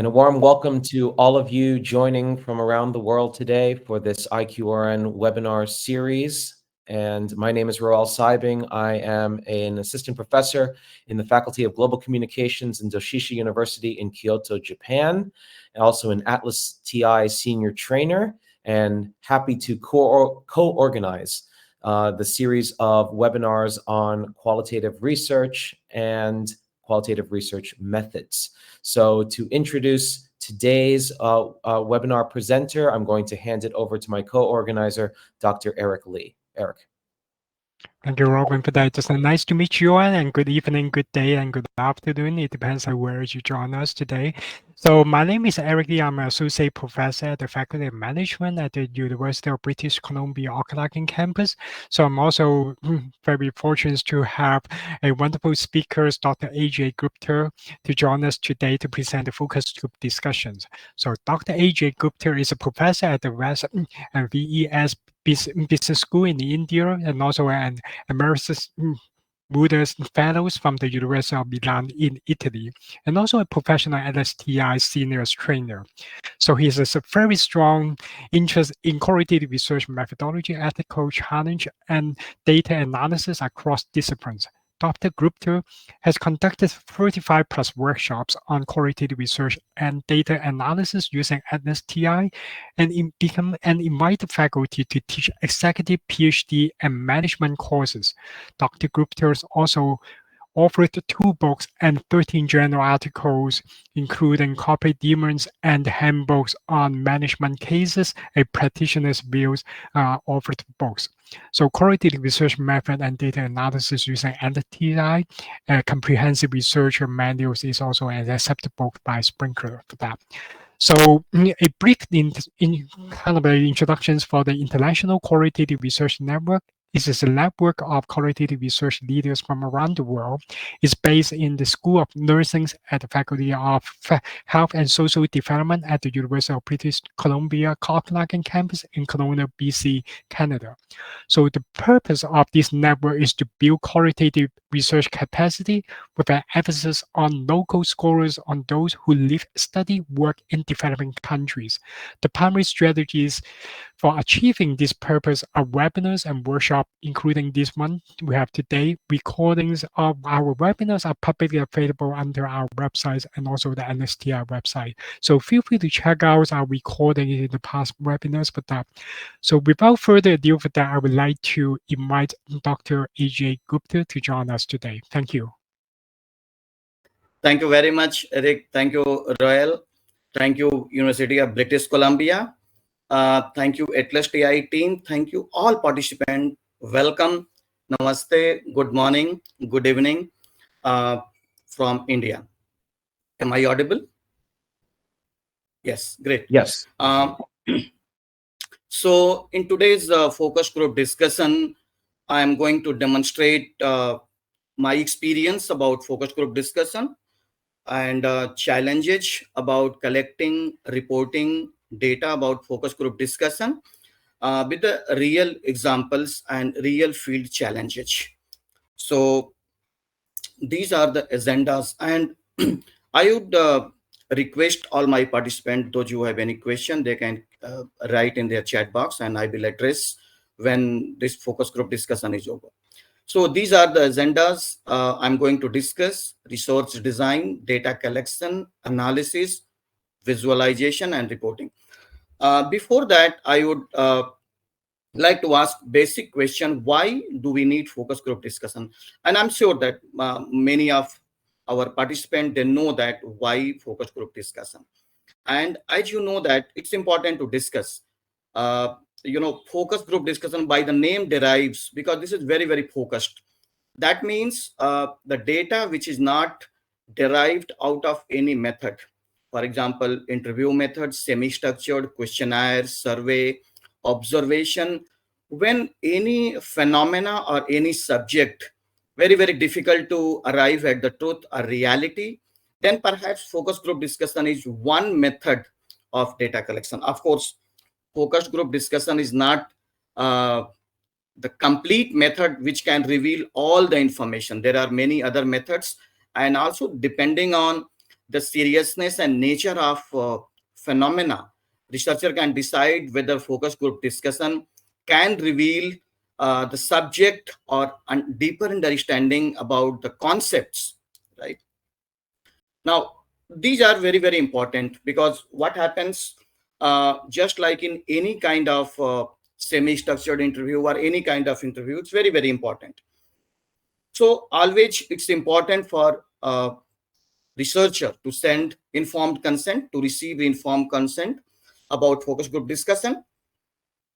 And a warm welcome to all of you joining from around the world today for this IQRN webinar series. And my name is Roel Seibing. I am an assistant professor in the Faculty of Global Communications in Doshisha University in Kyoto, Japan, and also an ATLAS.ti senior trainer, and happy to co-organize the series of webinars on qualitative research and qualitative research methods. So to introduce today's webinar presenter, I'm going to hand it over to my co-organizer, Dr. Eric Lee. Eric. Thank you, Robin, for that. Just nice to meet you all, and good evening, good day, and good afternoon. It depends on where you join us today. So my name is Eric Lee. I'm an associate professor at the Faculty of Management at the University of British Columbia, Auckland campus. So I'm also very fortunate to have a wonderful speaker, Dr. Ajay Gupta, to join us today to present the focus group discussions. So Dr. Ajay Gupta is a professor at the West and VES Business School in India, and also an Emeritus Buddhist Fellows from the University of Milan in Italy, and also a professional ATLAS.ti senior trainer. So he has a very strong interest in qualitative research methodology, ethical challenge, and data analysis across disciplines. Dr. Gupta has conducted 35 plus workshops on qualitative research and data analysis using ATLAS.ti, and invited faculty to teach executive PhD and management courses. Dr. Gupta has also authored 2 books and 13 journal articles, including Corporate Demons and Handbooks on Management Cases, a practitioner's views authored books. So qualitative research method and data analysis using ATLAS.ti, comprehensive research manuals is also an accepted book by Sprinkler for that. So a brief introductions for the International Qualitative Research Network. This is a network of qualitative research leaders from around the world. It's based in the School of Nursing at the Faculty of Health and Social Development at the University of British Columbia, Auckland campus in Kelowna, BC, Canada. So the purpose of this network is to build qualitative research capacity with an emphasis on local scholars, on those who live, study, work in developing countries. The primary strategies for achieving this purpose are webinars and workshops, including this one we have today. Recordings of our webinars are publicly available under our website and also the ATLAS.ti website. So feel free to check out our recording in the past webinars for that. So without further ado for that, I would like to invite Dr. Ajay Gupta to join us today. Thank you. Thank you very much, Eric. Thank you, Royal. Thank you, University of British Columbia. Thank you, ATLAS.ti team. Thank you, all participants. Welcome. Namaste. Good morning. Good evening from India. Am I audible? Yes, great. Yes. So in today's focus group discussion, I am going to demonstrate my experience about focus group discussion and challenges about collecting, reporting data about focus group discussion with the real examples and real field challenges. So these are the agendas, and I would request all my participants, those who have any question, they can write in their chat box, and I will address when this focus group discussion is over. So these are the agendas I'm going to discuss: resource design, data collection, analysis, visualization, and reporting. Before that, I would like to ask basic question: why do we need focus group discussion? And I'm sure that many of our participants, they know that why focus group discussion. And as you know that it's important to discuss, focus group discussion by the name derives, because this is very, very focused. That means the data which is not derived out of any method. For example, interview methods, semi-structured, questionnaire, survey, observation. When any phenomena or any subject, very, very difficult to arrive at the truth or reality, then perhaps focus group discussion is one method of data collection. Of course, focus group discussion is not the complete method which can reveal all the information. There are many other methods, and also depending on the seriousness and nature of phenomena, researcher can decide whether focus group discussion can reveal the subject or deeper understanding about the concepts, right? Now, these are very, very important, because what happens, just like in any kind of semi-structured interview or any kind of interview, it's very, very important. So always it's important for researcher to send informed consent, to receive informed consent about focus group discussion.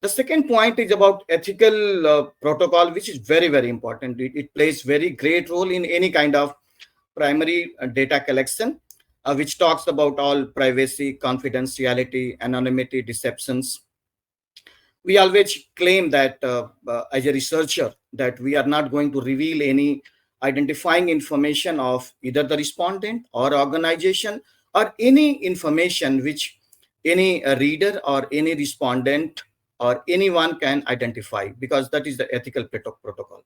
The second point is about ethical protocol, which is very, very important. It plays very great role in any kind of primary data collection, which talks about all privacy, confidentiality, anonymity, deceptions. We always claim that as a researcher, that we are not going to reveal any identifying information of either the respondent or organization, or any information which any reader or any respondent or anyone can identify, because that is the ethical protocol.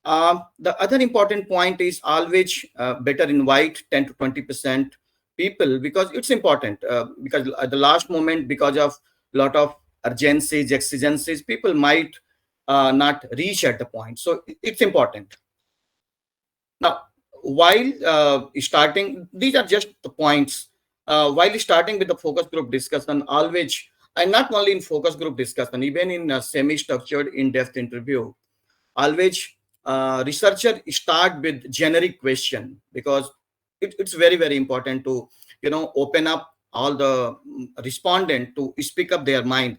The other important point is always better invite 10 to 20% people, because it's important, because at the last moment, because of lot of urgencies, exigencies, people might not reach at the point. So it's important. Now, while starting, these are just the points. While starting with the focus group discussion, always, and not only in focus group discussion, even in a semi-structured in-depth interview, always researcher start with generic question, because it's very, very important to open up all the respondent to speak up their mind.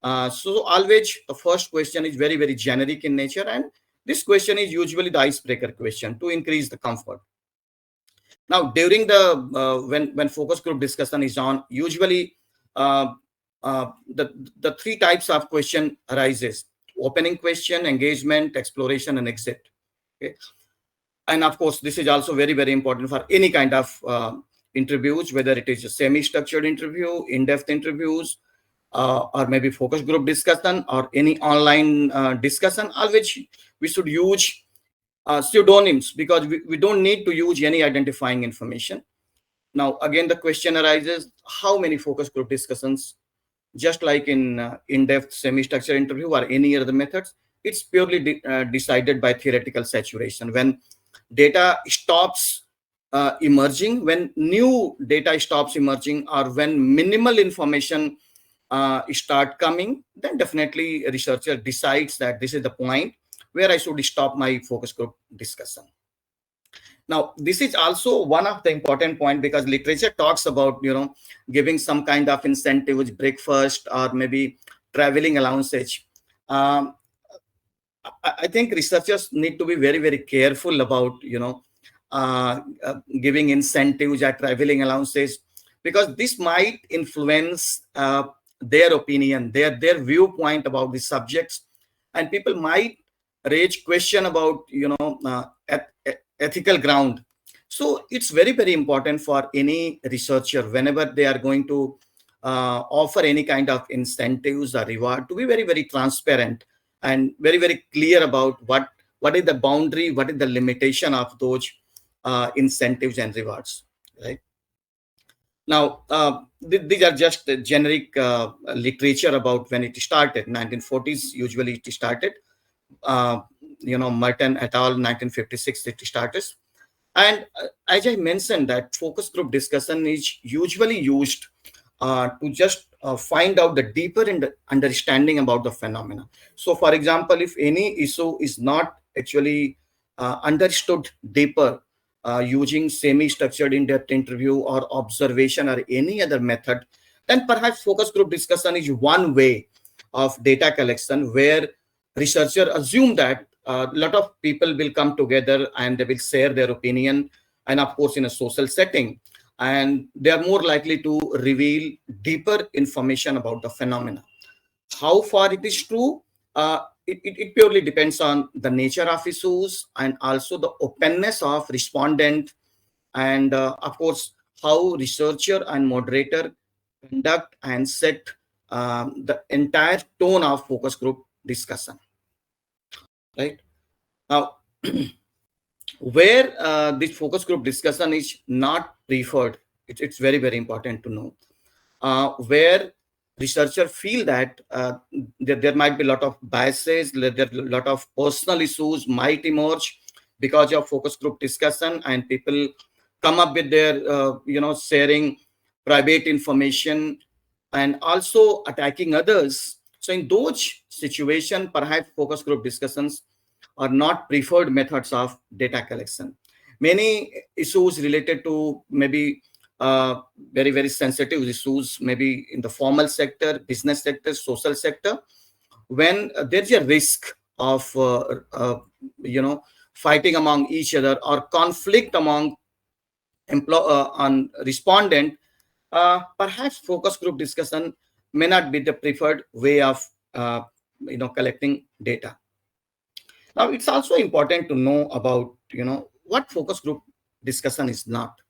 So always the first question is very, very generic in nature, and this question is usually the icebreaker question to increase the comfort. Now, during the when focus group discussion is on, usually the three types of question arises: opening question, engagement, exploration, and exit. Okay. And of course, this is also very, very important for any kind of interviews, whether it is a semi-structured interview, in-depth interviews, or maybe focus group discussion, or any online discussion. Always we should use pseudonyms, because we don't need to use any identifying information. Now, again, the question arises: how many focus group discussions? Just like in in-depth semi-structured interview or any other methods, it's purely decided by theoretical saturation. When data stops emerging, when new data stops emerging, or when minimal information start coming, then definitely a researcher decides that this is the point where I should stop my focus group discussion. Now, this is also one of the important points, because literature talks about, giving some kind of incentives, breakfast, or maybe traveling allowances. I think researchers need to be very, very careful about, giving incentives or traveling allowances, because this might influence their opinion, their viewpoint about the subjects, and people might raise question about, ethical ground. So it's very, very important for any researcher, whenever they are going to offer any kind of incentives or reward, to be very, very transparent and very, very clear about what is the boundary, what is the limitation of those incentives and rewards, right? Now, these are just generic literature about when it started. 1940s, usually it started. Merton et al. 1956 it started. And as I mentioned, that focus group discussion is usually used to just find out the deeper understanding about the phenomena. So, for example, if any issue is not actually understood deeper using semi-structured in-depth interview or observation or any other method, then perhaps focus group discussion is one way of data collection, where researchers assume that a lot of people will come together and they will share their opinion, and of course in a social setting, and they are more likely to reveal deeper information about the phenomena. How far it is true, it purely depends on the nature of issues, and also the openness of respondent, and of course how researcher and moderator conduct and set the entire tone of focus group discussion. Right now, where this focus group discussion is not preferred. It's very, very important to know. Where researchers feel that there might be a lot of biases, there are a lot of personal issues might emerge because of focus group discussion, and people come up with their, sharing private information and also attacking others. So in those situations, perhaps focus group discussions are not preferred methods of data collection. Many issues related to maybe very, very sensitive issues, maybe in the formal sector, business sector, social sector, when there's a risk of, fighting among each other or conflict among on respondent, perhaps focus group discussion may not be the preferred way of, collecting data. Now, it's also important to know about, what focus group discussion is not.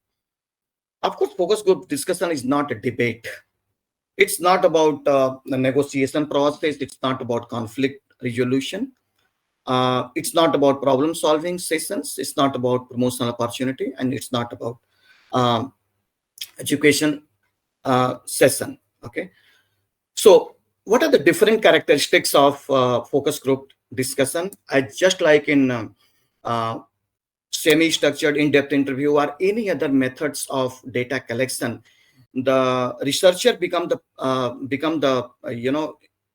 Of course, focus group discussion is not a debate. It's not about the negotiation process. It's not about conflict resolution. It's not about problem solving sessions. It's not about promotional opportunity, and it's not about education session. Okay. So what are the different characteristics of focus group discussion? I just like in semi-structured in-depth interview or any other methods of data collection, the researcher become the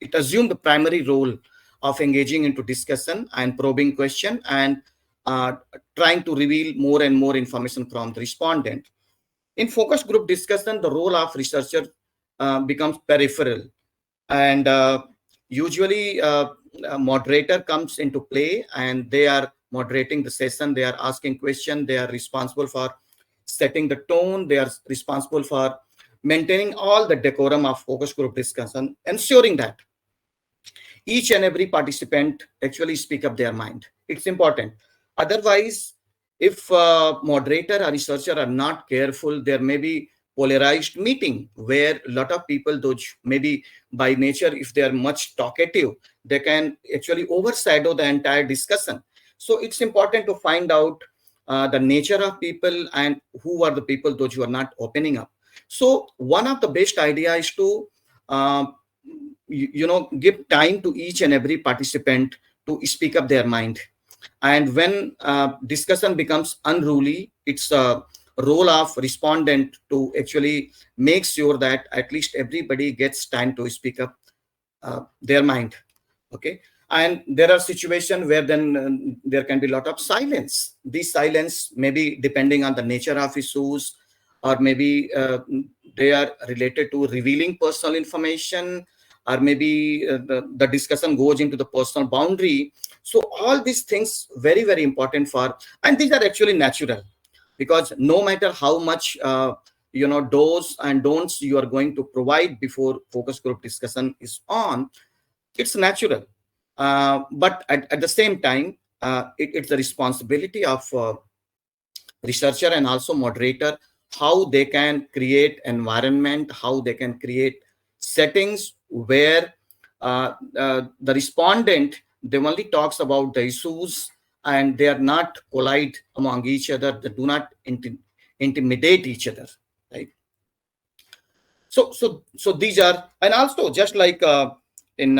it assume the primary role of engaging into discussion and probing question and trying to reveal more and more information from the respondent. In focus group discussion, the role of researcher becomes peripheral, and usually a moderator comes into play, and they are moderating the session. They are asking questions. They are responsible for setting the tone. They are responsible for maintaining all the decorum of focus group discussion, ensuring that each and every participant actually speak up their mind. It's important. Otherwise, if moderator or researcher are not careful, there may be polarized meeting where a lot of people, those maybe by nature, if they are much talkative, they can actually overshadow the entire discussion. So it's important to find out the nature of people and who are the people, those who are not opening up. So one of the best idea is to give time to each and every participant to speak up their mind. And when discussion becomes unruly, it's a role of respondent to actually make sure that at least everybody gets time to speak up their mind. Okay. And there are situations where then there can be a lot of silence. This silence may be depending on the nature of issues, or maybe they are related to revealing personal information, or maybe the discussion goes into the personal boundary. So all these things very, very important for, and these are actually natural, because no matter how much do's and don'ts you are going to provide before focus group discussion is on, it's natural. But at the same time, it's the responsibility of researcher and also moderator, how they can create environment, how they can create settings where the respondent, they only talks about the issues, and they are not collide among each other. They do not intimidate each other, right? So these are, and also just like in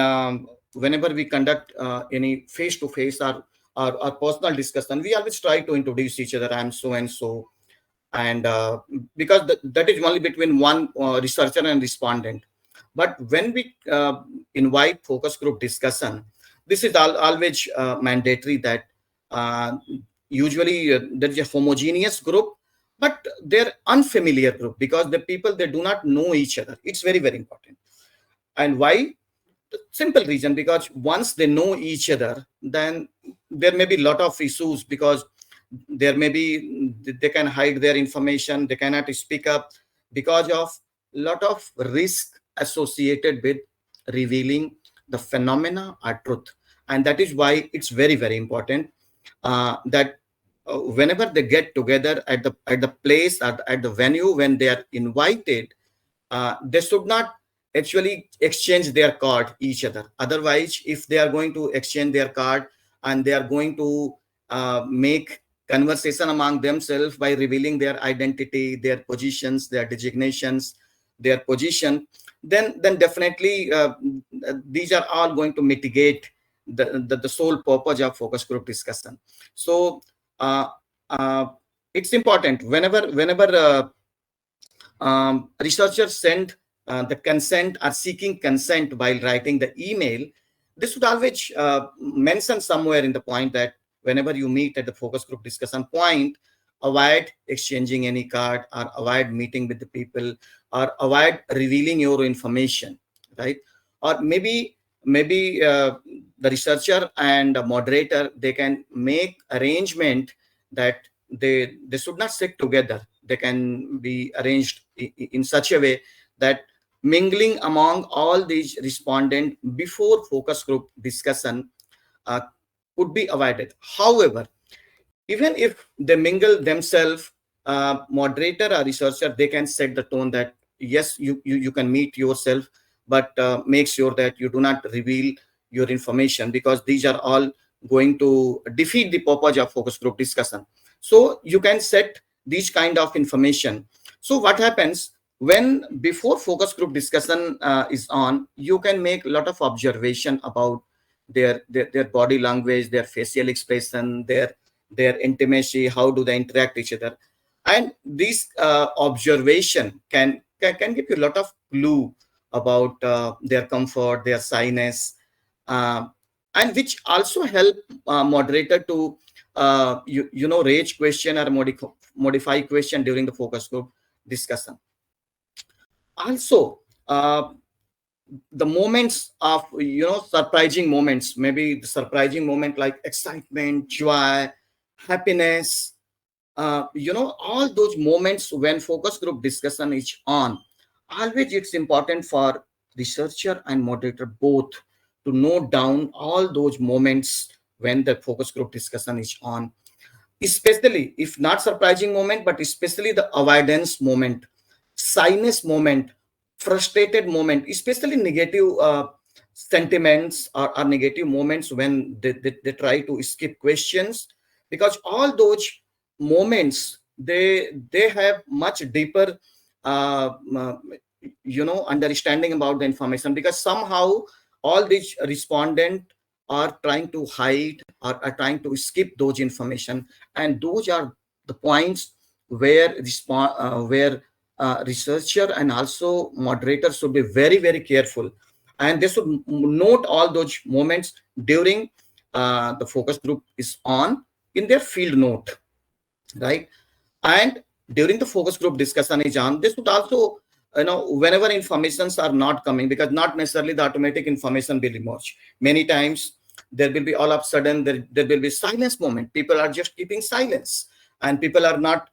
whenever we conduct any face-to-face or personal discussion, we always try to introduce each other. I'm so and so, and because that is only between one researcher and respondent. But when we invite focus group discussion, this is always mandatory that usually there is a homogeneous group, but they're unfamiliar group, because the people, they do not know each other. It's very, very important. And why? The simple reason, because once they know each other, then there may be a lot of issues, because there may be, they can hide their information, they cannot speak up because of a lot of risk associated with revealing the phenomena or truth. And that is why it's very, very important that whenever they get together at the place, at the venue, when they are invited, they should not actually exchange their card each other. Otherwise, if they are going to exchange their card and they are going to make conversation among themselves by revealing their identity, their positions, their designations, their position, then definitely these are all going to mitigate the sole purpose of focus group discussion. So it's important whenever researchers send the consent or seeking consent while writing the email, this should always mention somewhere in the point that whenever you meet at the focus group discussion point, avoid exchanging any card, or avoid meeting with the people, or avoid revealing your information, right? Or maybe the researcher and the moderator, they can make arrangement that they should not sit together. They can be arranged in such a way that mingling among all these respondents before focus group discussion could be avoided. However, even if they mingle themselves, moderator or researcher, they can set the tone that yes, you can meet yourself, but make sure that you do not reveal your information, because these are all going to defeat the purpose of focus group discussion. So you can set these kind of information. So what happens when before focus group discussion is on, you can make a lot of observation about their body language, their facial expression, their intimacy, how do they interact each other, and this observation can give you a lot of clue about their comfort, their shyness, and which also help moderator to raise question or modify question during the focus group discussion. Also, the moments of surprising moments, maybe the surprising moment like excitement, joy, happiness, all those moments when focus group discussion is on, always it's important for researcher and moderator both to note down all those moments when the focus group discussion is on, especially if not surprising moment, but especially the avoidance moment, shyness moment, frustrated moment, especially negative sentiments or negative moments when they try to skip questions, because all those moments, they have much deeper understanding about the information, because somehow all these respondent are trying to hide or are trying to skip those information, and those are the points where researcher and also moderator should be very, very careful, and they should note all those moments during the focus group is on in their field note, right? And during the focus group discussion is on, this would also, whenever informations are not coming, because not necessarily the automatic information will emerge. Many times there will be all of a sudden there will be silence moment. People are just keeping silence and people are not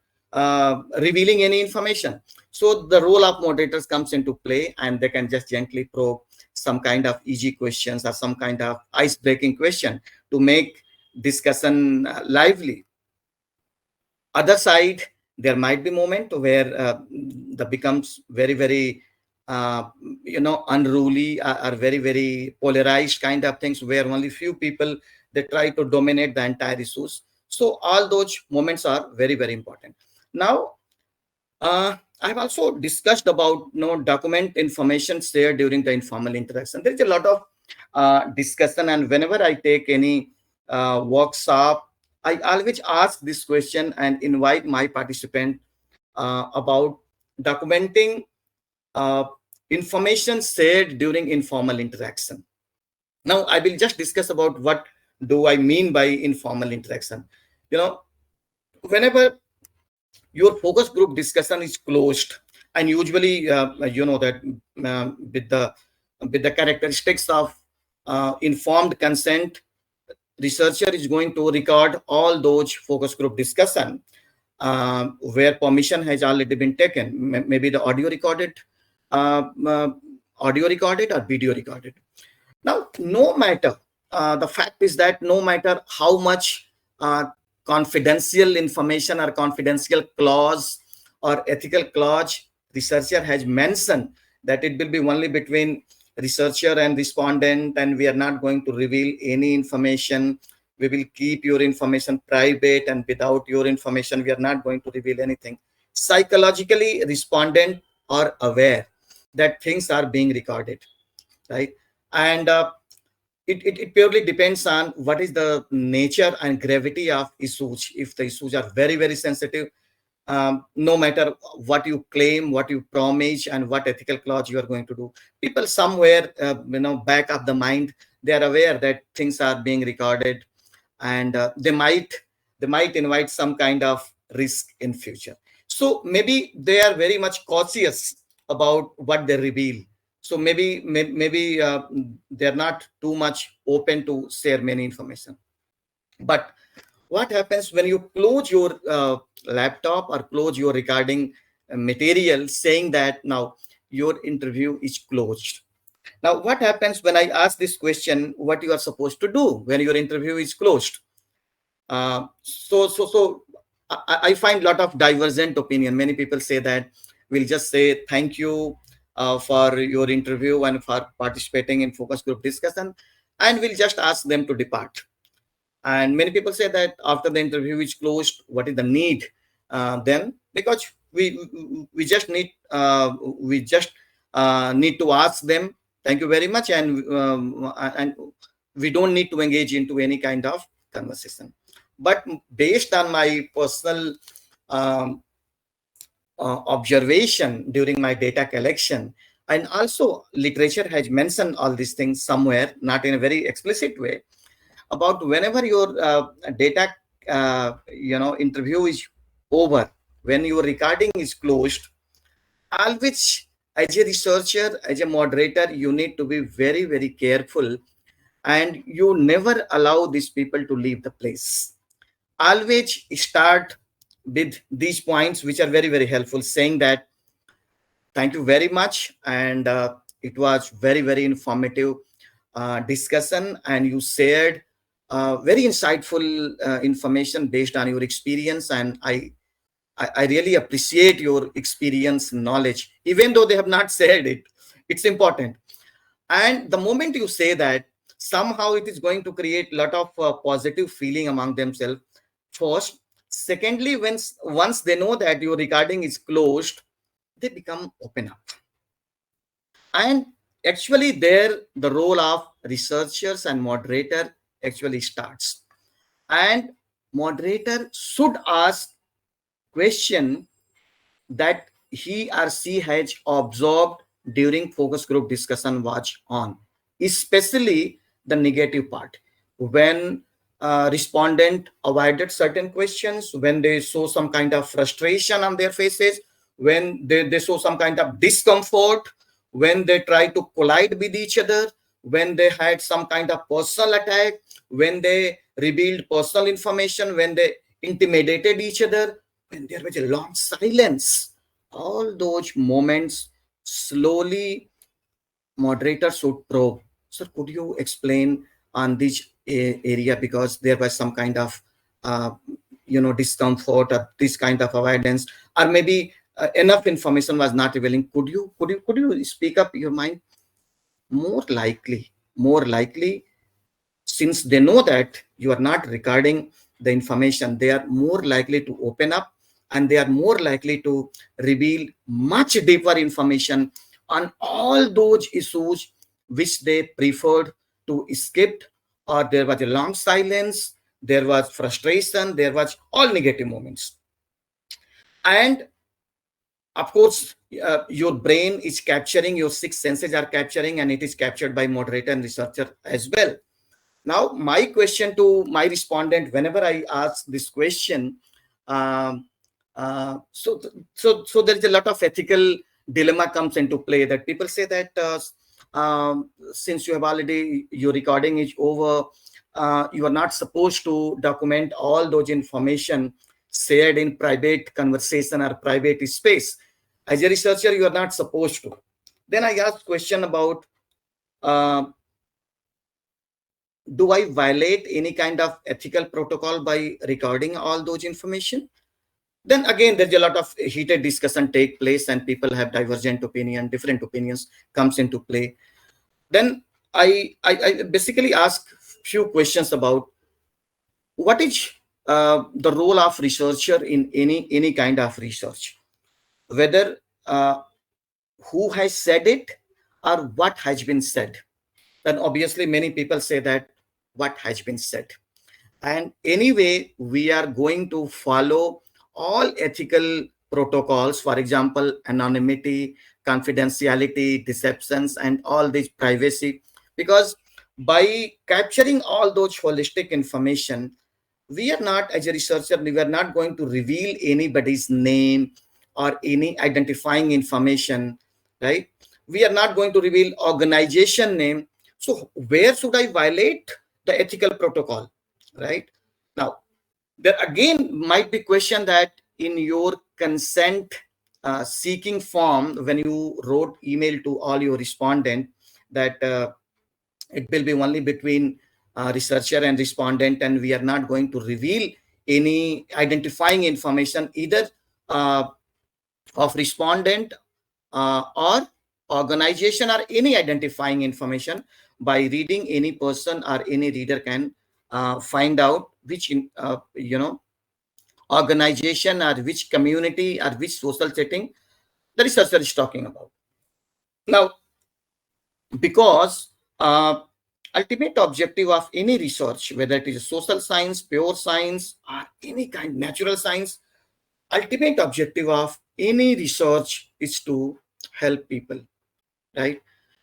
revealing any information. So the role of moderators comes into play, and they can just gently probe some kind of easy questions or some kind of ice-breaking question to make discussion lively. Other side, there might be moment where that becomes very, very unruly or very, very polarized kind of things, where only few people, they try to dominate the entire issues. So all those moments are very, very important. Now, I've also discussed about document information shared during the informal interaction. There's a lot of discussion, and whenever I take any workshop, I always ask this question and invite my participant about documenting information shared during informal interaction. Now, I will just discuss about what do I mean by informal interaction. Whenever your focus group discussion is closed, and usually that with the characteristics of informed consent, researcher is going to record all those focus group discussion where permission has already been taken, maybe the audio recorded or video recorded. Now, no matter the fact is that no matter how much confidential information or confidential clause or ethical clause researcher has mentioned, that it will be only between researcher and respondent, and we are not going to reveal any information we will keep your information private, and without your information we are not going to reveal anything. Psychologically, respondent are aware that things are being recorded, right? And it purely depends on what is the nature and gravity of issues. If the issues are very, very sensitive, no matter what you claim, what you promise, and what ethical clause you are going to do, people somewhere, back of the mind, they are aware that things are being recorded, and they might invite some kind of risk in future. So maybe they are very much cautious about what they reveal. So maybe they're not too much open to share many information. But what happens when you close your laptop or close your recording material, saying that now your interview is closed? Now, what happens when I ask this question, what you are supposed to do when your interview is closed? So I find a lot of divergent opinion. Many people say that we'll just say thank you for your interview and for participating in focus group discussion, and we'll just ask them to depart. And many people say that after the interview is closed, what is the need then? Because we just need to ask them thank you very much, and we don't need to engage into any kind of conversation. But based on my personal observation during my data collection, and also literature has mentioned all these things somewhere, not in a very explicit way, about whenever your data interview is over, when your recording is closed, always, as a researcher, as a moderator, you need to be very, very careful, and you never allow these people to leave the place. Always start with these points, which are very, very helpful, saying that thank you very much, and it was very, very informative discussion, and you shared very insightful information based on your experience, and I really appreciate your experience, knowledge, even though they have not said it. It's important. And the moment you say that, somehow it is going to create a lot of positive feeling among themselves. First, secondly, once they know that your recording is closed, they become open up. And actually there, the role of researchers and moderator actually starts. And moderator should ask question that he or she has observed during focus group discussion was on, especially the negative part. When respondent avoided certain questions, when they show some kind of frustration on their faces, when they show some kind of discomfort, when they try to collide with each other, when they had some kind of personal attack, when they revealed personal information, when they intimidated each other, when there was a long silence, all those moments, slowly moderator should probe. Sir, could you explain on this area, because there was some kind of discomfort or this kind of avoidance, or maybe enough information was not revealing. Could you speak up your mind? More likely, since they know that you are not recording the information, they are more likely to open up, and they are more likely to reveal much deeper information on all those issues which they preferred to skip, or there was a long silence, there was frustration, there was all negative moments. And of course, your brain is capturing, your six senses are capturing, and it is captured by moderator and researcher as well. Now, my question to my respondent, whenever I ask this question, so there is a lot of ethical dilemma comes into play, that people say that since you have already, your recording is over, you are not supposed to document all those information shared in private conversation or private space. As a researcher, you are not supposed to. Then I ask question about, do I violate any kind of ethical protocol by recording all those information? Then again, there's a lot of heated discussion take place, and people have divergent opinion, different opinions comes into play. Then I basically ask few questions about, what is the role of researcher in any kind of research, whether who has said it or what has been said. Then obviously many people say that what has been said. And anyway, we are going to follow all ethical protocols, for example, anonymity, confidentiality, deceptions, and all this privacy, because by capturing all those holistic information, we are not, as a researcher, we are not going to reveal anybody's name or any identifying information, right? We are not going to reveal organization name. So where should I violate the ethical protocol, right? Now, there again might be question that in your consent seeking form, when you wrote email to all your respondent, that it will be only between researcher and respondent, and we are not going to reveal any identifying information either uh, of respondent or organization or any identifying information. By reading, any person or any reader can find out which organization or which community or which social setting the researcher is talking about. Now, because ultimate objective of any research, whether it is social science, pure science, or any kind natural science, ultimate objective of any research is to help people, right?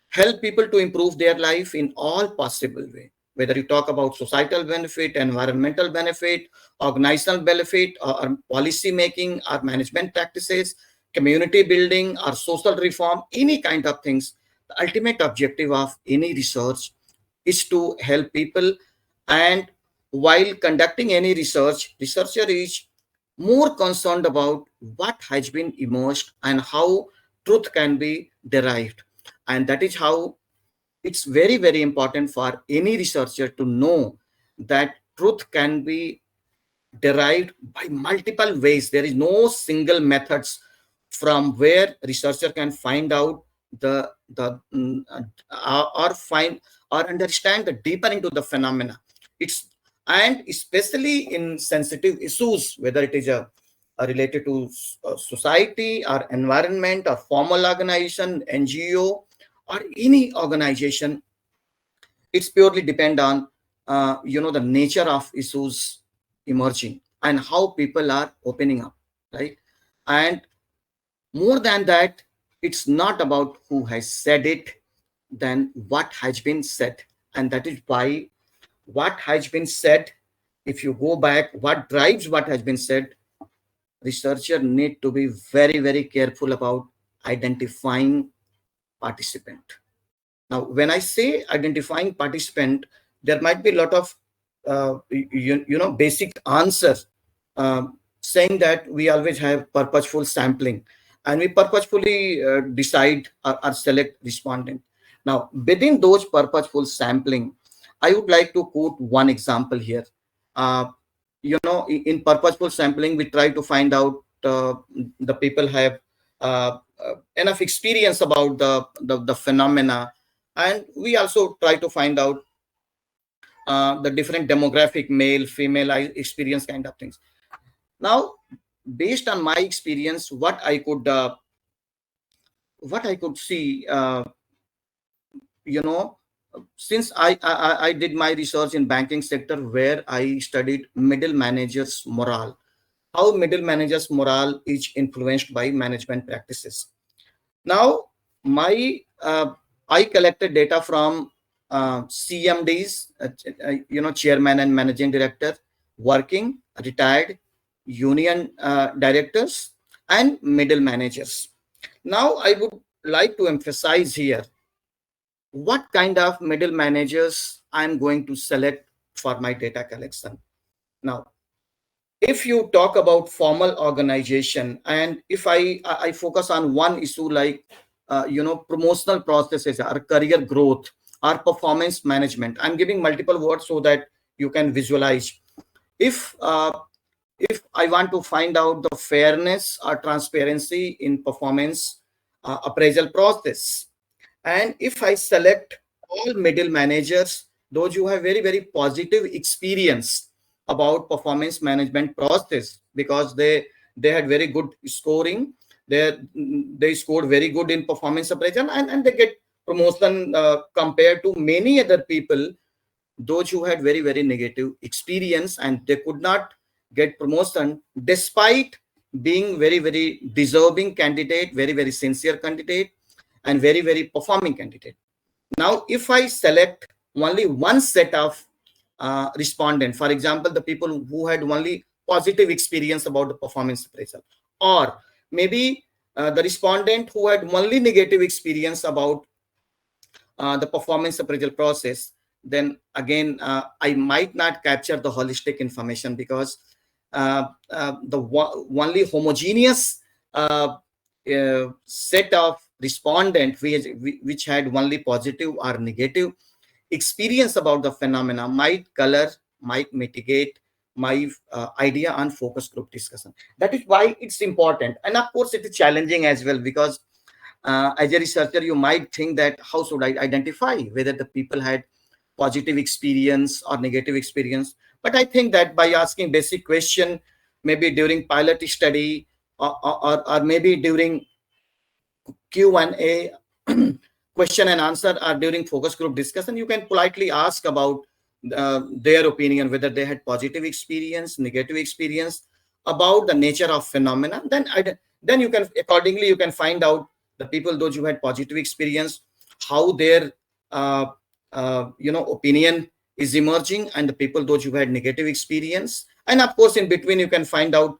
Help people to improve their life in all possible way, whether you talk about societal benefit, environmental benefit, organizational benefit, or policy making, or management practices, community building, or social reform, any kind of things. The ultimate objective of any research is to help people. And while conducting any research, researcher is more concerned about what has been emerged and how truth can be derived. And that is how it's very, very important for any researcher to know that truth can be derived by multiple ways. There is no single methods from where researcher can find out or find or understand the deeper into the phenomena. It's and especially in sensitive issues, whether it is related to society or environment or formal organization, NGO, or any organization, it's purely depend on the nature of issues emerging and how people are opening up, right? And more than that, it's not about who has said it, than what has been said. And that is why what has been said, if you go back, what drives what has been said, researcher need to be very, very careful about identifying participant. Now, when I say identifying participant, there might be a lot of basic answers saying that we always have purposeful sampling, and we purposefully decide or select respondent. Now, within those purposeful sampling, I would like to quote one example here. In purposeful sampling, we try to find out the people have enough experience about the phenomena, and we also try to find out the different demographic, male, female experience kind of things. Now, based on my experience, what I could see, since I did my research in banking sector, where I studied middle managers morale, how middle managers morale is influenced by management practices. Now, I collected data from CMDs, chairman and managing director, working, retired, union directors, and middle managers. Now, I would like to emphasize here what kind of middle managers I'm going to select for my data collection. Now, if you talk about formal organization, and if I focus on one issue like promotional processes or career growth or performance management, I'm giving multiple words so that you can visualize. If I want to find out the fairness or transparency in performance appraisal process, and if I select all middle managers, those who have very, very positive experience about performance management process, because they had very good scoring. They scored very good in performance appraisal, and they get promotion compared to many other people, those who had very, very negative experience, and they could not get promotion despite being very, very deserving candidate, very, very sincere candidate, and very, very performing candidate. Now, if I select only one set of respondent, for example, the people who had only positive experience about the performance appraisal, or maybe the respondent who had only negative experience about the performance appraisal process, then again, I might not capture the holistic information, because the only homogeneous set of respondent which had only positive or negative experience about the phenomena might color, might mitigate my idea on focus group discussion. That is why it's important. And of course, it is challenging as well, because as a researcher, you might think that how should I identify whether the people had positive experience or negative experience. But I think that by asking basic question, maybe during pilot study, or maybe during Q&A, question and answer, or during focus group discussion, you can politely ask about their opinion, whether they had positive experience, negative experience about the nature of phenomena. Then you can accordingly, you can find out the people, those who had positive experience, how their opinion is emerging, and the people, those who had negative experience. And of course, in between, you can find out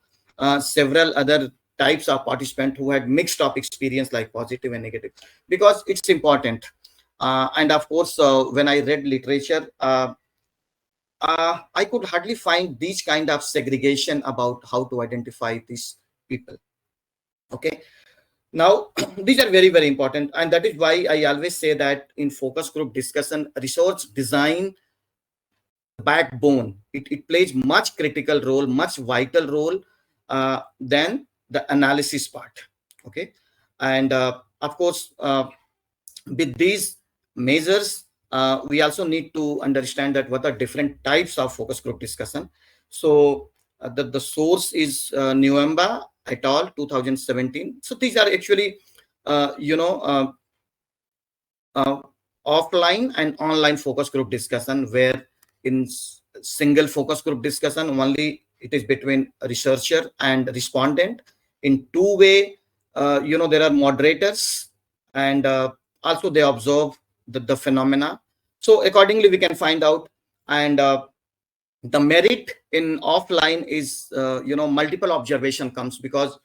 several other types of participants who had mixed of experience, like positive and negative, because it's important. And of course, when I read literature, I could hardly find these kind of segregation about how to identify these people. Okay. Now, these are very, very important. And that is why I always say that in focus group discussion, research design backbone, it plays much critical role, much vital role than the analysis part. Okay. And of course, with these measures, we also need to understand that what are different types of focus group discussion. So the source is November et al. 2017. So these are actually, offline and online focus group discussion, where in single focus group discussion only it is between researcher and respondent. In two-way, there are moderators, and also they observe the phenomena. So accordingly, we can find out. And the merit in offline is, multiple observation comes, because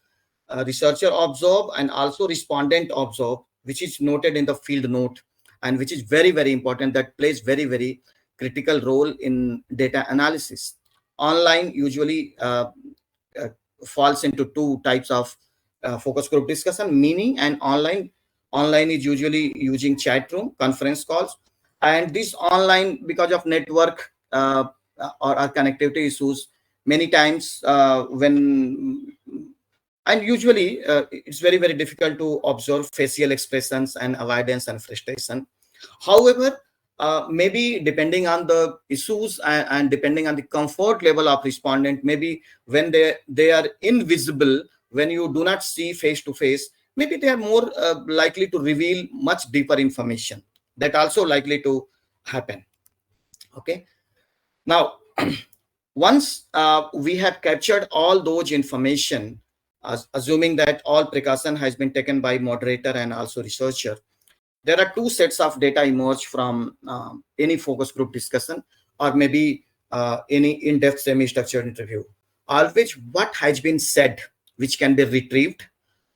researcher observe and also respondent observe, which is noted in the field note, and which is very, very important. That plays very, very critical role in data analysis. Online usually falls into two types of focus group discussion, meaning, and online is usually using chat room, conference calls. And this online, because of network or connectivity issues, many times and usually it's very, very difficult to observe facial expressions and avoidance and frustration. However, maybe depending on the issues and depending on the comfort level of respondent, maybe when they are invisible, when you do not see face to face, maybe they are more likely to reveal much deeper information. That also likely to happen. Okay. Now, once we have captured all those information, assuming that all precaution has been taken by moderator and also researcher, there are two sets of data emerge from any focus group discussion, or maybe any in-depth semi-structured interview. Always what has been said, which can be retrieved,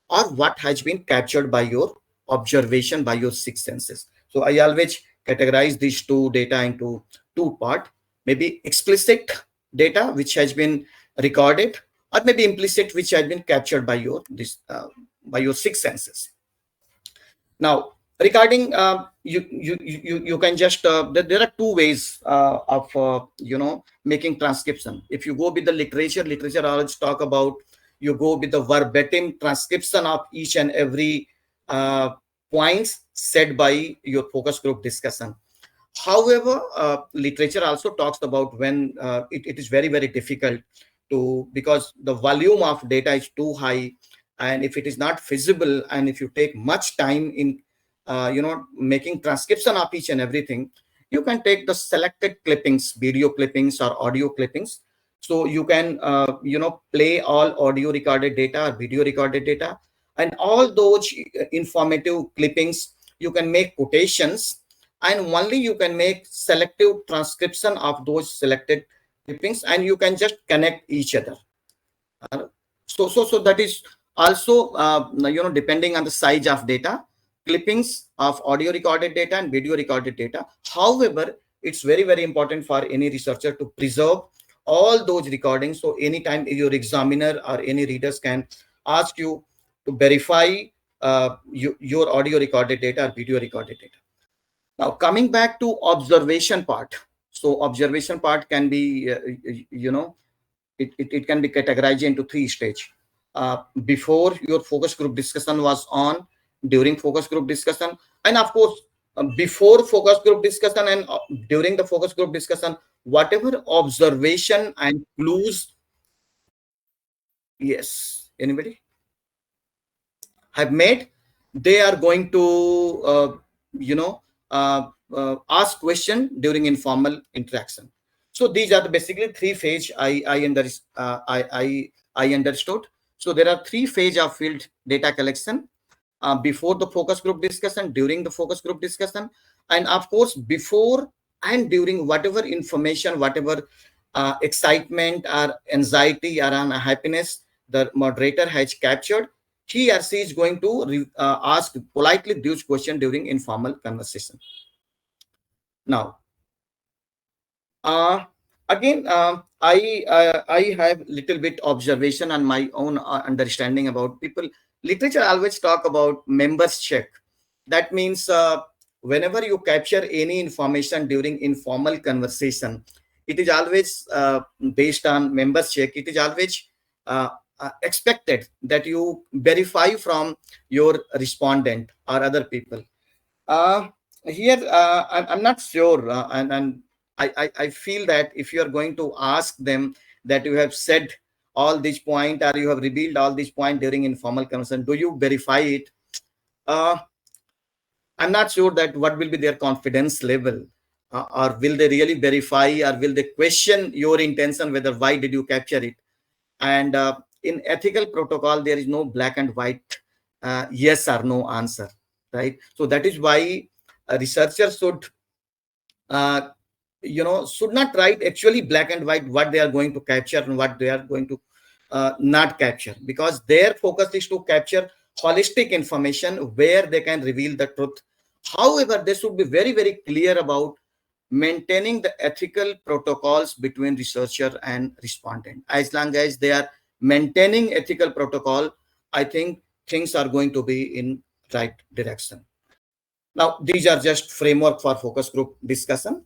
or what has been captured by your observation, by your six senses. So I always categorize these two data into two parts, maybe explicit data, which has been recorded, or maybe implicit, which has been captured by your six senses. Now, regarding you can just there are two ways of making transcription. If you go with the literature always talk about, you go with the verbatim transcription of each and every points said by your focus group discussion. However, literature also talks about when it is very, very difficult to, because the volume of data is too high, and if it is not feasible, and if you take much time in making transcription of each and everything, you can take the selected clippings, video clippings or audio clippings. So you can play all audio recorded data or video recorded data, and all those informative clippings you can make quotations, and only you can make selective transcription of those selected clippings, and you can just connect each other. So that is also depending on the size of data, clippings of audio recorded data and video recorded data. However, it's very, very important for any researcher to preserve all those recordings, so anytime your examiner or any readers can ask you to verify your audio recorded data or video recorded data. Now, coming back to observation part. So observation part can be, it can be categorized into 3 stages. Before your focus group discussion was on, during focus group discussion, and of course, before focus group discussion and during the focus group discussion, whatever observation and clues. Yes, anybody have made, they are going to, ask question during informal interaction. So these are the basically 3 phase I understood. So there are 3 phase of field data collection: before the focus group discussion, during the focus group discussion, and of course before and during whatever information, whatever excitement or anxiety or happiness the moderator has captured, he or she is going to ask politely these questions during informal conversation. Now, again, I have little bit observation and my own understanding about people. Literature always talk about members check. That means whenever you capture any information during informal conversation, it is always based on members check. It is always expected that you verify from your respondent or other people. Here, I'm not sure, and I feel that if you are going to ask them that you have said all these points or you have revealed all these points during informal conversation, do you verify it? I'm not sure that what will be their confidence level, or will they really verify, or will they question your intention, whether why did you capture it? And in ethical protocol, there is no black and white yes or no answer, right? So that is why a researcher should should not write actually black and white what they are going to capture and what they are going to not capture, because their focus is to capture holistic information where they can reveal the truth. However, they should be very, very clear about maintaining the ethical protocols between researcher and respondent. As long as they are maintaining ethical protocol, I think things are going to be in right direction. Now, these are just framework for focus group discussion.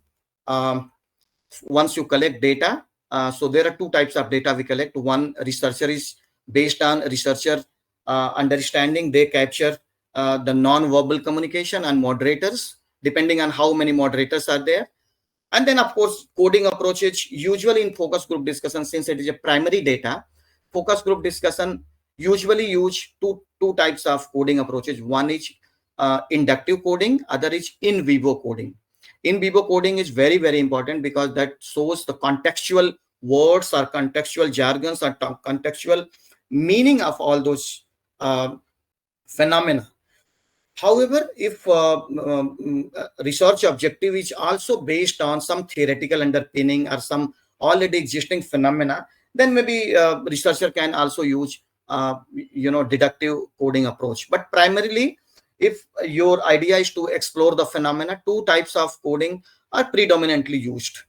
Once you collect data, so there are 2 types of data we collect. One, researcher is based on researcher understanding. They capture the non-verbal communication and moderators, depending on how many moderators are there. And then, of course, coding approaches. Usually in focus group discussion, since it is a primary data, focus group discussion usually use two types of coding approaches. One is inductive coding, other is in vivo coding. In vivo coding is very, very important because that shows the contextual words or contextual jargons or contextual meaning of all those phenomena. However, if research objective is also based on some theoretical underpinning or some already existing phenomena, then maybe researcher can also use deductive coding approach. But primarily, if your idea is to explore the phenomena, 2 types of coding are predominantly used.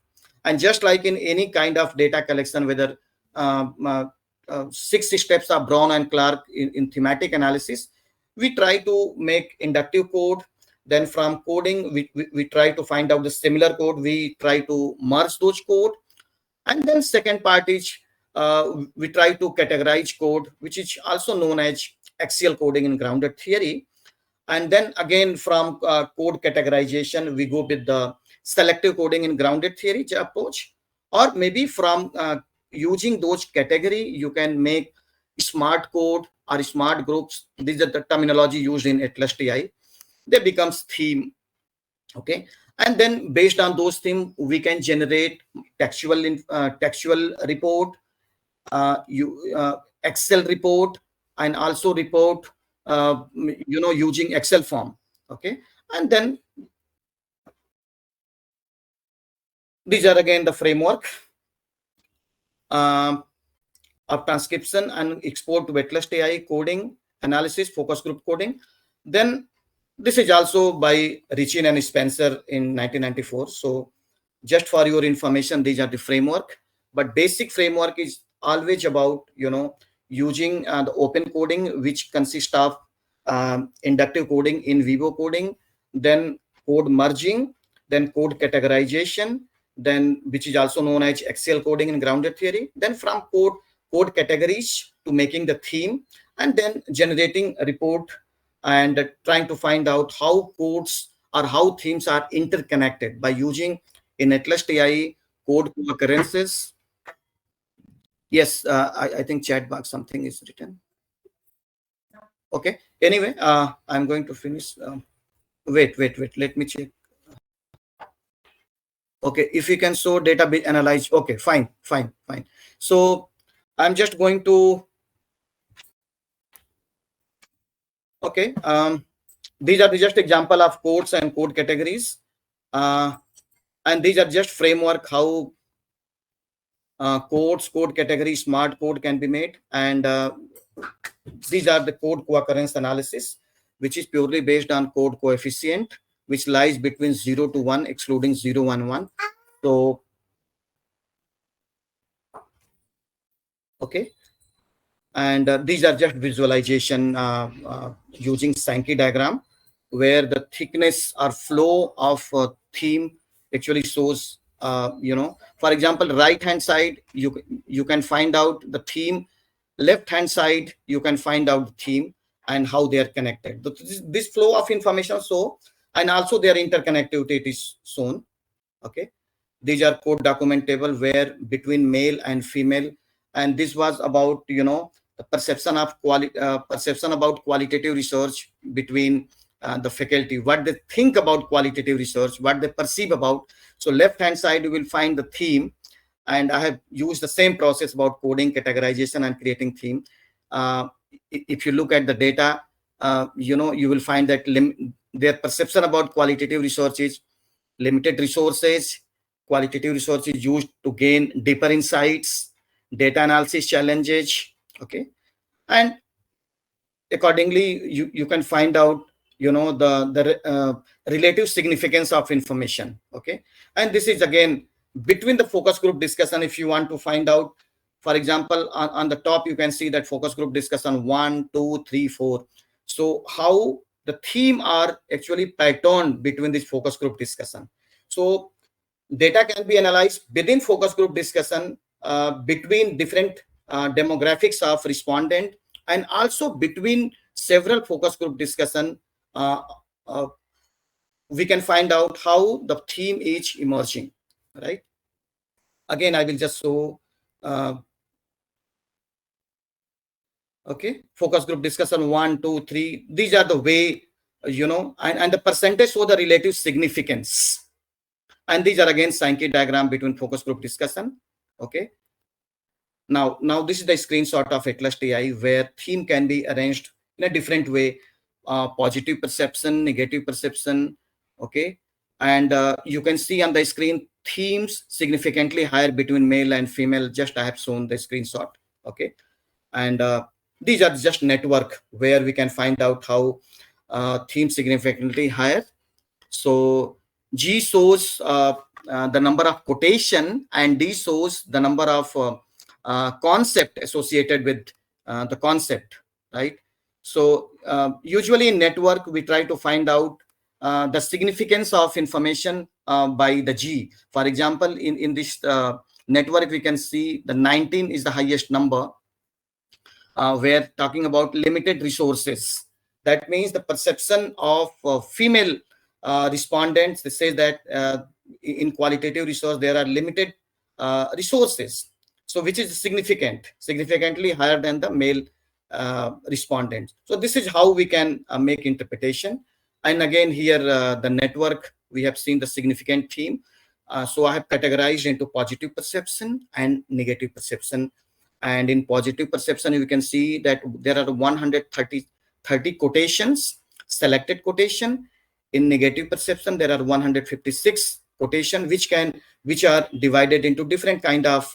And just like in any kind of data collection, whether 6 steps of Brown and Clark in thematic analysis, we try to make inductive code. Then from coding, we try to find out the similar code. We try to merge those code. And then second part is we try to categorize code, which is also known as axial coding in grounded theory. And then again, from code categorization, we go with the selective coding in grounded theory approach, or maybe from using those category, you can make smart code or smart groups. These are the terminology used in ATLAS.ti. They becomes theme. Okay, and then based on those themes, we can generate textual report, Excel report, and also report, using Excel form. Okay, and then these are again the framework of transcription and export to ATLAS.ti, coding, analysis, focus group coding. Then this is also by Richin and Spencer in 1994. So just for your information, these are the framework. But basic framework is always about, using the open coding, which consists of inductive coding, in vivo coding, then code merging, then code categorization, then which is also known as axial coding in grounded theory. Then from code categories to making the theme, and then generating a report and trying to find out how codes or how themes are interconnected by using in ATLAS.ti code co-occurrences. Yes, I think chat box something is written. Okay. Anyway, I'm going to finish. Wait. Let me check. Okay, if you can show data be analyzed. Okay, fine. So I'm just going to. Okay. These are just example of codes and code categories, and these are just framework how code category, smart code can be made, and these are the code co-occurrence analysis, which is purely based on code coefficient, which lies between 0 to 1, excluding 0, 1, 1. So, okay. And these are just visualization using Sankey diagram, where the thickness or flow of theme actually shows, for example, right hand side, you can find out the theme, left hand side, you can find out the theme and how they are connected. This flow of information and also their interconnectivity is shown. Okay, these are code document table where between male and female, and this was about the perception about qualitative research between the faculty, what they think about qualitative research, what they perceive about. So left hand side you will find the theme, and I have used the same process about coding, categorization, and creating theme. If you look at the data, you will find that their perception about qualitative research is limited resources, qualitative resources used to gain deeper insights, data analysis challenges. Okay, and accordingly you can find out the relative significance of information. Okay, and this is again between the focus group discussion. If you want to find out, for example, on the top you can see that focus group discussion 1, 2, 3, 4. So how the theme are actually patterned between this focus group discussion. So data can be analyzed within focus group discussion between different demographics of respondent, and also between several focus group discussion. We can find out how the theme is emerging, right? Again, I will just show. Okay, focus group discussion 1, 2, 3. These are the way, and the percentage show the relative significance. And these are again Sankey diagram between focus group discussion. Okay. Now this is the screenshot of ATLAS.ti where theme can be arranged in a different way. Positive perception, negative perception. Okay. And you can see on the screen themes significantly higher between male and female. Just I have shown the screenshot. Okay. And these are just network where we can find out how themes significantly higher. So G shows the number of quotation, and D shows the number of concept associated with the concept, right? So usually in network, we try to find out the significance of information by the G. For example, in this network, we can see the 19 is the highest number. We're talking about limited resources. That means the perception of female respondents, they say that in qualitative resource, there are limited resources. So which is significantly higher than the male respondents. So this is how we can make interpretation. And again, here the network, we have seen the significant theme. So I have categorized into positive perception and negative perception. And in positive perception, you can see that there are 130 quotations, selected quotation. In negative perception, there are 156 quotation, which are divided into different kind of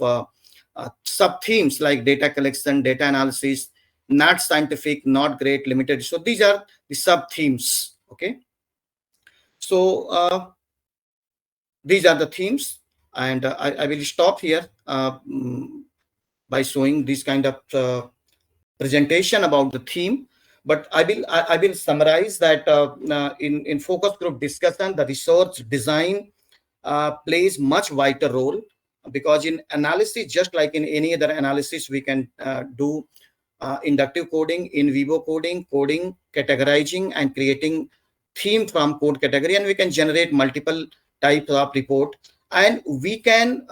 sub themes like data collection, data analysis, not scientific, not great, limited. So these are the sub themes. Okay. So these are the themes, and I will stop here by showing this kind of presentation about the theme. But I will summarize that in focus group discussion, the research design plays much vital role, because in analysis, just like in any other analysis, we can do inductive coding, in vivo coding, categorizing, and creating theme from code category, and we can generate multiple types of report, and we can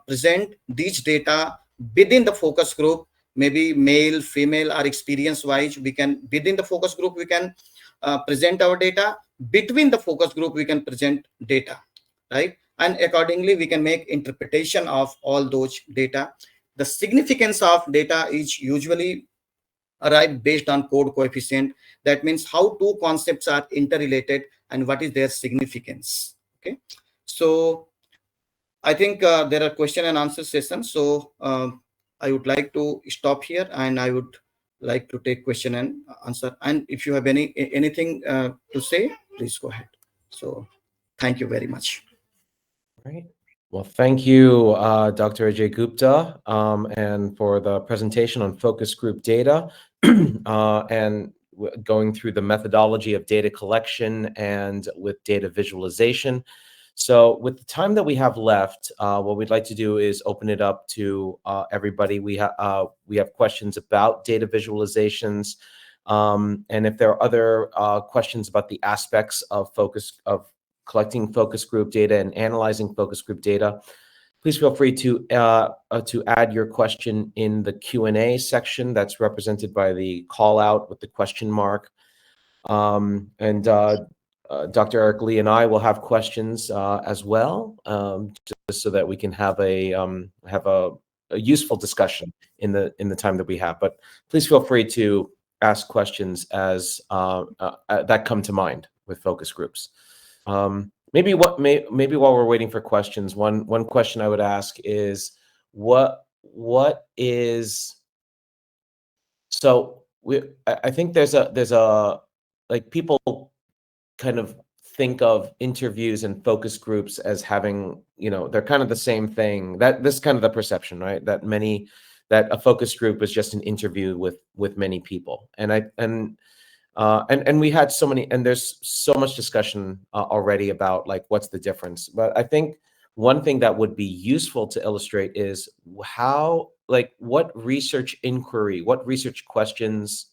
present these data within the focus group, maybe male, female, or experience wise. We can, within the focus group, we can present our data. Between the focus group, we can present data, right? And accordingly, we can make interpretation of all those data. The significance of data is usually arrived based on code coefficient. That means how two concepts are interrelated and what is their significance. Okay, so I think there are question and answer sessions. So I would like to stop here, and I would like to take question and answer. And if you have anything to say, please go ahead. So thank you very much. Right. Well, thank you, Dr. Ajay Gupta, and for the presentation on focus group data and going through the methodology of data collection and with data visualization. So with the time that we have left, what we'd like to do is open it up to everybody. We have questions about data visualizations, and if there are other questions about the aspects of collecting focus group data and analyzing focus group data, please feel free to add your question in the Q&A section that's represented by the call out with the question mark. Dr. Eric Lee and I will have questions as well, just so that we can have a useful discussion in the time that we have. But please feel free to ask questions as that come to mind with focus groups. Maybe while we're waiting for questions, one question I would ask is I think there's a like people kind of think of interviews and focus groups as having, they're kind of the same thing. This is kind of the perception, right? That a focus group is just an interview with many people. And we had so many, and there's so much discussion already about like what's the difference. But I think one thing that would be useful to illustrate is what research inquiry, what research questions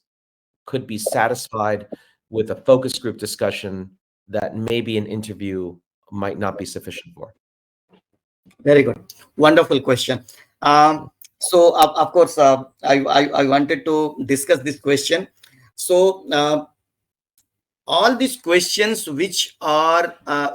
could be satisfied with a focus group discussion that maybe an interview might not be sufficient for. Very good, wonderful question. So of course, I wanted to discuss this question. So all these questions which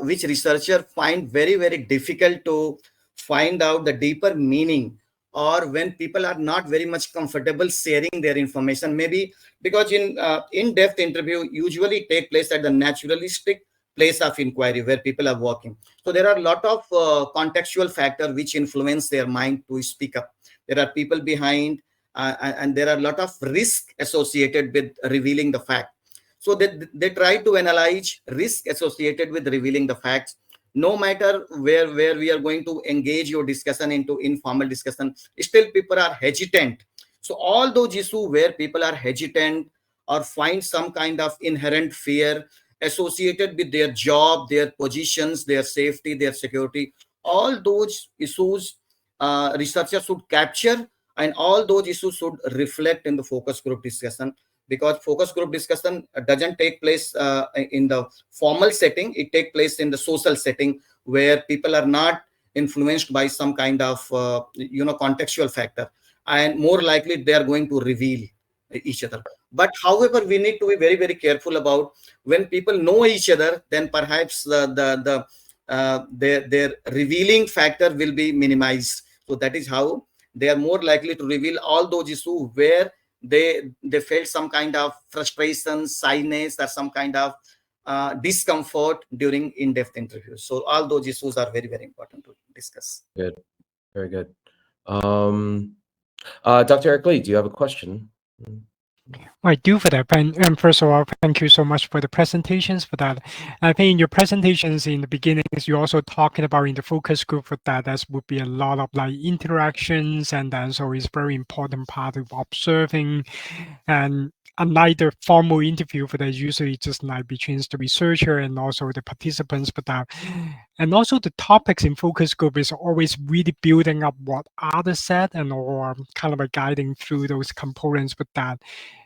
researchers find very, very difficult to find out the deeper meaning, or when people are not very much comfortable sharing their information, maybe because in-depth interview usually take place at the naturalistic place of inquiry where people are working. So there are a lot of contextual factors which influence their mind to speak up. There are people behind, and there are a lot of risk associated with revealing the fact. So they try to analyze risk associated with revealing the facts. No matter where we are going to engage your discussion into informal discussion, still people are hesitant. So all those issues where people are hesitant or find some kind of inherent fear associated with their job, their positions, their safety, their security, all those issues researchers should capture, and all those issues should reflect in the focus group discussion, because focus group discussion doesn't take place in the formal setting. It takes place in the social setting where people are not influenced by some kind of contextual factor, and more likely they are going to reveal each other. But however, we need to be very, very careful about when people know each other, then perhaps their revealing factor will be minimized. So that is how they are more likely to reveal all those issues where they felt some kind of frustration, shyness, or some kind of discomfort during in-depth interviews. So all those issues are very, very important to discuss. Good, very good. Dr. Eric Lee, do you have a question? I do for that. And first of all, thank you so much for the presentations for that. I think in your presentations in the beginnings, you also talking about in the focus group for that, that would be a lot of like interactions, and then so it's very important part of observing. And unlike the formal interview for that, usually just like between the researcher and also the participants for that. And also the topics in focus group is always really building up what others said and or kind of a guiding through those components with that.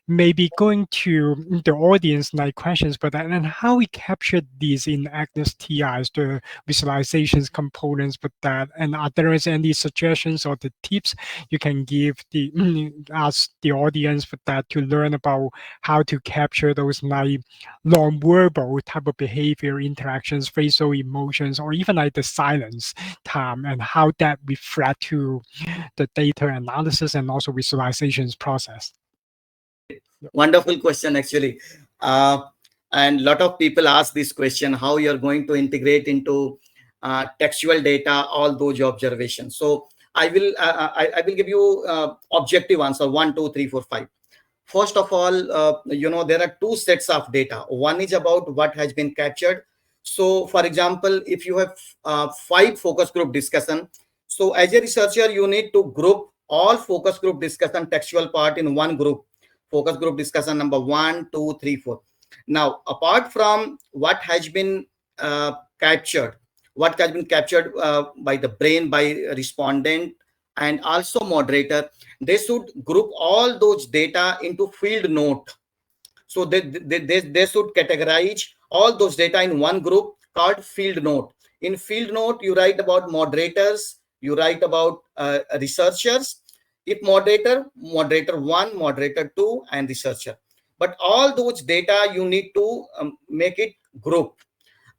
Maybe going to the audience like questions, but then how we capture these in ATLAS.ti's, the visualizations components, but that, and are there any suggestions or the tips you can give the us the audience for that to learn about how to capture those like non-verbal type of behavior interactions, facial emotions, or even like the silence time, and how that reflect to the data analysis and also visualizations process? Wonderful question, actually. And a lot of people ask this question, how you're going to integrate into textual data all those observations. So I will give you objective answer 1, 2, 3, 4, 5. First of all, there are two sets of data. One is about what has been captured. So for example, if you have 5 focus group discussion, so as a researcher, you need to group all focus group discussion textual part in one group. Focus group discussion number 1, 2, 3, 4. Now, apart from what has been captured, by the brain, by respondent, and also moderator, they should group all those data into field note. So they should categorize all those data in one group called field note. In field note, you write about moderators, you write about researchers. If moderator 1, moderator 2, and researcher. But all those data you need to make it group.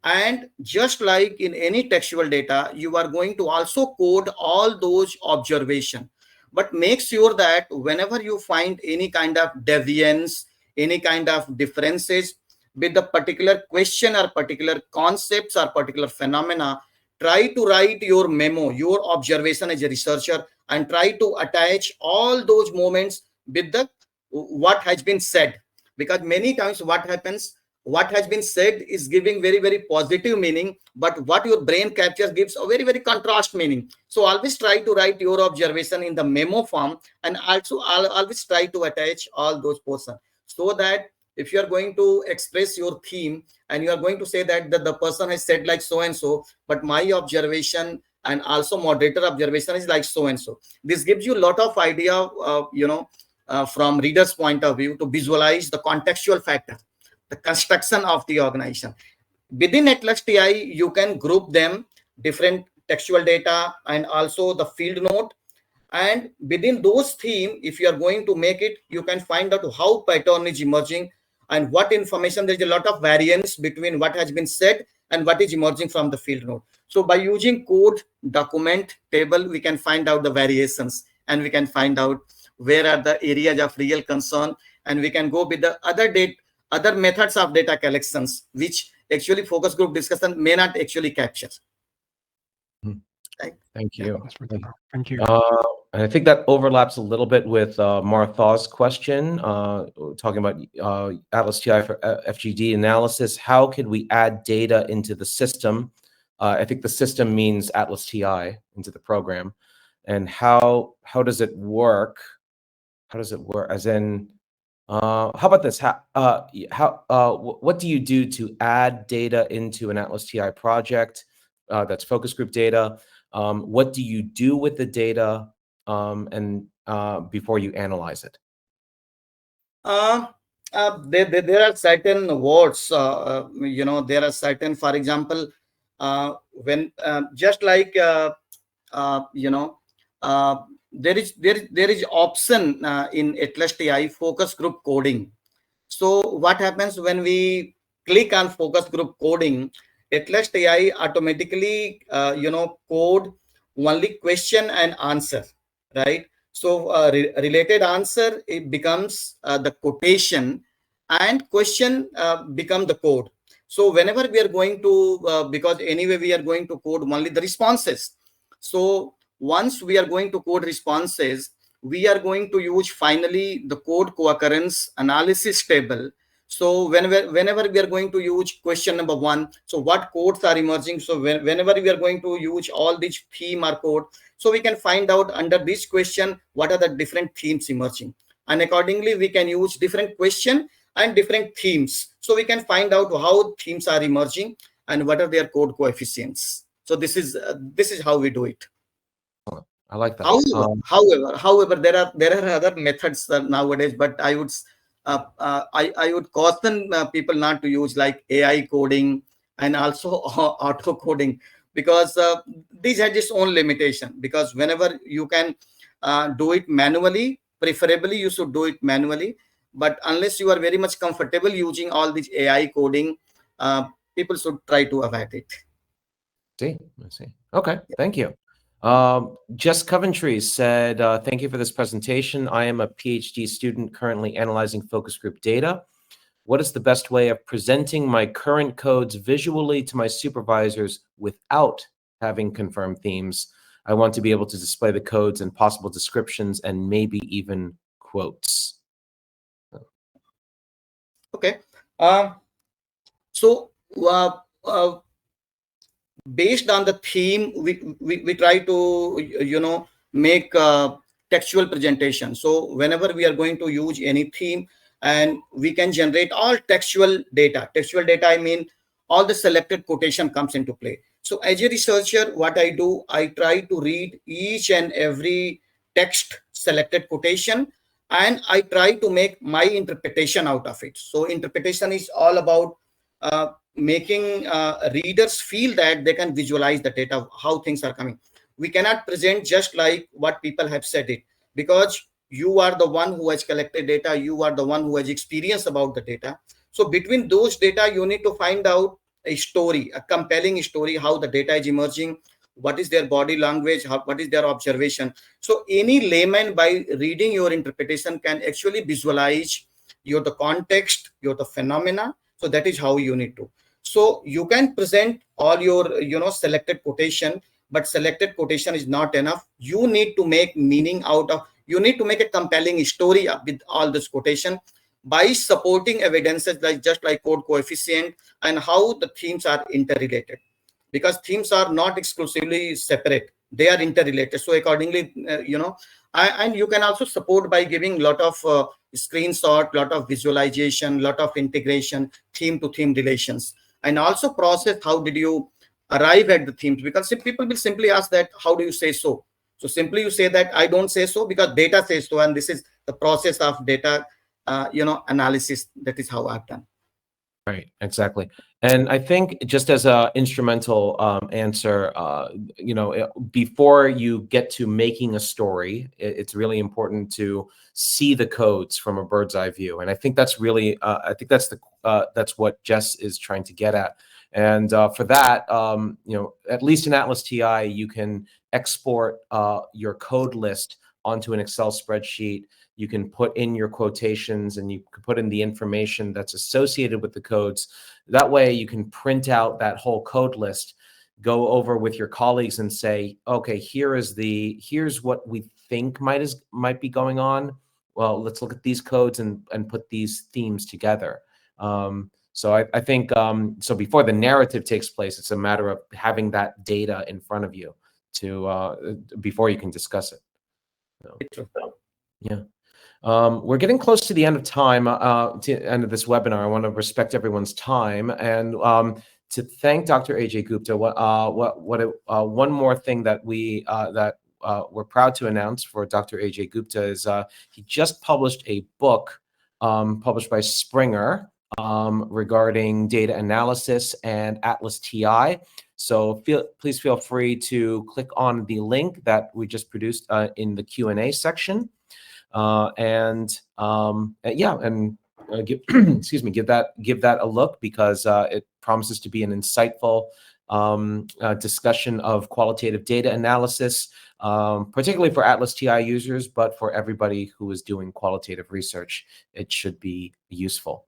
And just like in any textual data, you are going to also code all those observations. But make sure that whenever you find any kind of deviance, any kind of differences with the particular question or particular concepts or particular phenomena, try to write your memo, your observation as a researcher, and try to attach all those moments with the what has been said. Because many times what happens, what has been said is giving very, very positive meaning, but what your brain captures gives a very, very contrast meaning. So always try to write your observation in the memo form, and also always try to attach all those portions, so that if you are going to express your theme and you are going to say that the person has said like so and so, but my observation and also moderator observation is like so and so. This gives you a lot of idea, from reader's point of view, to visualize the contextual factor, the construction of the organization. Within ATLAS.ti, you can group them, different textual data and also the field note. And within those themes, if you are going to make it, you can find out how pattern is emerging and what information. There's a lot of variance between what has been said and what is emerging from the field note. So by using code, document, table, we can find out the variations, and we can find out where are the areas of real concern, and we can go with the other methods of data collections, which actually focus group discussion may not actually capture. Right? Thank you. Thank you. And I think that overlaps a little bit with Martha's question, talking about ATLAS.ti for FGD analysis. How can we add data into the system? I think the system means ATLAS.ti into the program. And how does it work? How does it work? As in, how about this? What do you do to add data into an ATLAS.ti project that's focus group data? What do you do with the data and before you analyze it? There are certain words, there are certain, for example, when just like there is option in ATLAS.ti focus group coding. So what happens when we click on focus group coding? ATLAS.ti automatically code only question and answer, right? So related answer, it becomes the quotation, and question become the code. So whenever we are going to because anyway we are going to code only the responses. So once we are going to code responses, we are going to use finally the code co-occurrence analysis table. So whenever we are going to use question number 1, so what codes are emerging? So whenever we are going to use all these theme or code, so we can find out under this question what are the different themes emerging, and accordingly we can use different question and different themes, so we can find out how themes are emerging and what are their code coefficients. So this is how we do it. I like that. However, there are other methods nowadays, but I would caution people not to use like AI coding and also auto coding, because these have its own limitation. Because whenever you can do it manually, preferably you should do it manually. But unless you are very much comfortable using all this AI coding, people should try to avoid it. I see. Okay, thank you. Jess Coventry said, thank you for this presentation. I am a PhD student currently analyzing focus group data. What is the best way of presenting my current codes visually to my supervisors without having confirmed themes? I want to be able to display the codes and possible descriptions and maybe even quotes. Okay. So based on the theme, we try to make textual presentation. So whenever we are going to use any theme, and we can generate all textual data. Textual data, I mean all the selected quotation comes into play. So as a researcher, what I do, I try to read each and every text selected quotation, and I try to make my interpretation out of it. So interpretation is all about making readers feel that they can visualize the data, how things are coming. We cannot present just like what people have said it, because you are the one who has collected data, you are the one who has experience about the data. So between those data, you need to find out a story, a compelling story, how the data is emerging, what is their body language, what is their observation. So any layman, by reading your interpretation, can actually visualize your the context, your the phenomena. So that is how you need to. So you can present all your selected quotation, but selected quotation is not enough. You need to make meaning out of, you need to make a compelling story with all this quotation by supporting evidences like just like code coefficient and how the themes are interrelated, because themes are not exclusively separate, they are interrelated. So accordingly, and you can also support by giving lot of screenshot, lot of visualization, lot of integration, theme to theme relations, and also process how did you arrive at the themes, because people will simply ask that how do you say so. So simply you say that I don't say so because data says so, and this is the process of data analysis. That is how I've done. Right, exactly. And I think just as a instrumental answer, before you get to making a story, it's really important to see the codes from a bird's eye view. And I think that's really, that's what Jess is trying to get at. And for that, at least in ATLAS.ti, you can export your code list onto an Excel spreadsheet. You can put in your quotations and you can put in the information that's associated with the codes. That way you can print out that whole code list, go over with your colleagues and say, okay, here's what we think might be going on. Well, let's look at these codes and put these themes together. So I think, so before the narrative takes place, it's a matter of having that data in front of you before you can discuss it. Yeah. We're getting close to the end of time, to the end of this webinar. I want to respect everyone's time and to thank Dr. Ajay Gupta. One more thing that we're proud to announce for Dr. Ajay Gupta is he just published a book published by Springer regarding data analysis and ATLAS.ti. So please feel free to click on the link that we just produced in the Q&A section. Give, excuse me, give that a look, because it promises to be an insightful discussion of qualitative data analysis, particularly for ATLAS.ti users, but for everybody who is doing qualitative research, it should be useful.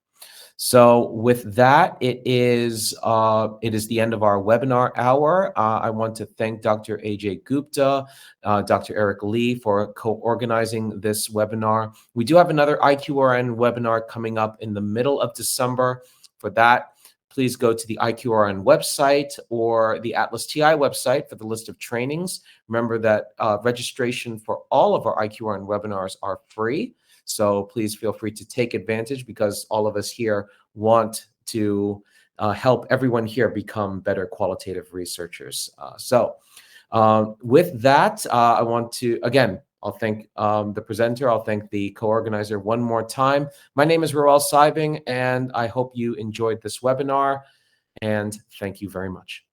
So with that, it is the end of our webinar hour. I want to thank Dr. Ajay Gupta, Dr. Eric Lee for co-organizing this webinar. We do have another IQRN webinar coming up in the middle of December. For that, please go to the IQRN website or the ATLAS.ti website for the list of trainings. Remember that registration for all of our IQRN webinars are free. So please feel free to take advantage, because all of us here want to help everyone here become better qualitative researchers. With that, I want to, again, I'll thank the presenter. I'll thank the co-organizer one more time. My name is Roel Seibing, and I hope you enjoyed this webinar, and thank you very much.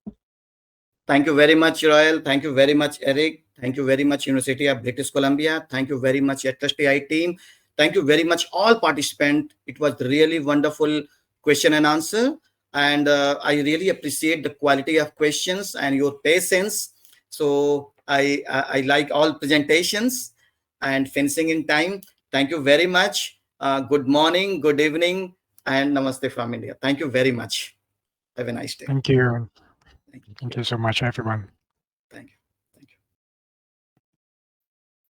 Thank you very much, Roel. Thank you very much, Eric. Thank you very much, University of British Columbia. Thank you very much, ATLAS.ti team. Thank you very much, all participants. It was really wonderful question and answer. And I really appreciate the quality of questions and your patience. So I like all presentations and finishing in time. Thank you very much. Good morning, good evening, and namaste from India. Thank you very much. Have a nice day. Thank you. Thank you so much, everyone.